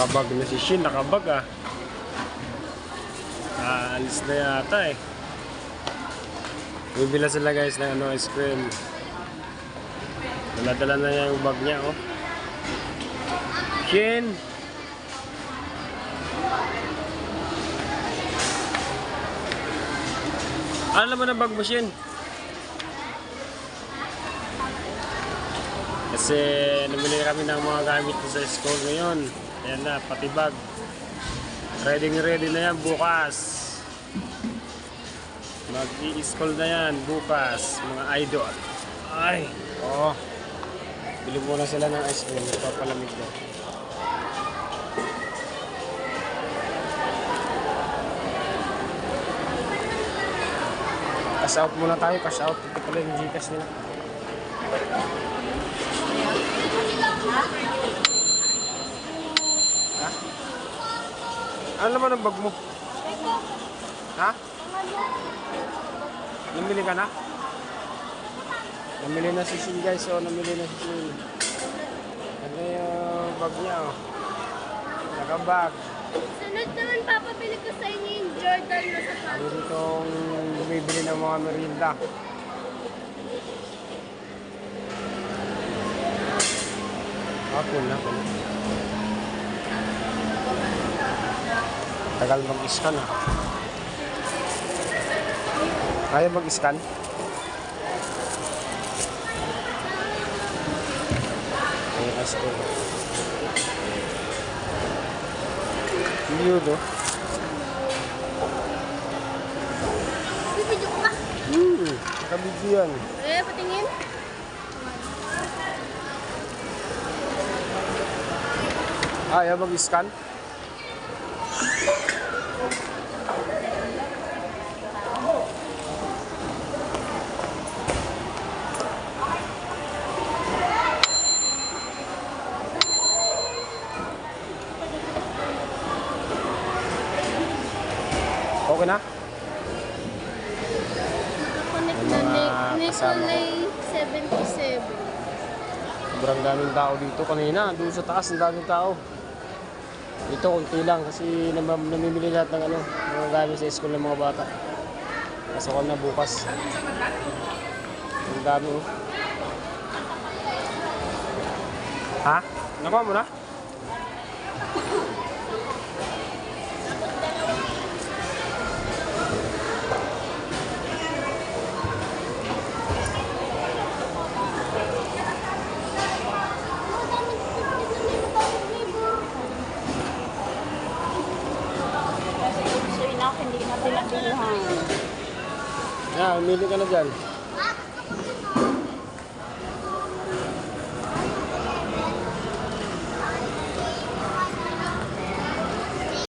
Nakabag na si Shin, nakabag ah. Alis na yata eh. Bibila sila guys ng ano, ice cream. Dala-dala na niya yung bag niya oh. Shin! Ano naman ang bag mo, Shin? Kasi namili kami ng mga gamit sa school ngayon. Ayan na, pati bag. Ready na yan bukas. Mag-i-school na yan bukas, mga idol. Ay, oo. Bili muna sila ng ice cream. Papalamig daw. Cash out muna tayo, cash out. Ito pala yung Gcash nila. Ha? Ano naman ang bag mo? Ha? Namili ka na? Namili na si Shin guys, so namili na si Shin. Ano yung bag niya oh? Nakabag. Sunod naman papabili ko sa inyo yung Jordan na sa Ano ditong bumibili ng mga merinda. Cool na. Tagal mag-scan ah. Kaya mag-scan? Ay, ice cream. Cute oh. Bibidyo ko ka. Nakabidyo yan. Patingin. Ayaw mag-scan? Okay na? Nakakonect na Nicolay 77. Sobrang daming tao dito kanina. Doon sa taas, ang daming tao. Dito, konti lang kasi namimili lahat ng ano, mga gamit sa school ng mga bata. Pasokan na bukas. Ang dami oh. Ha? Nakuha mo na? Hindi natin nabiluhan. Umili ka na dyan.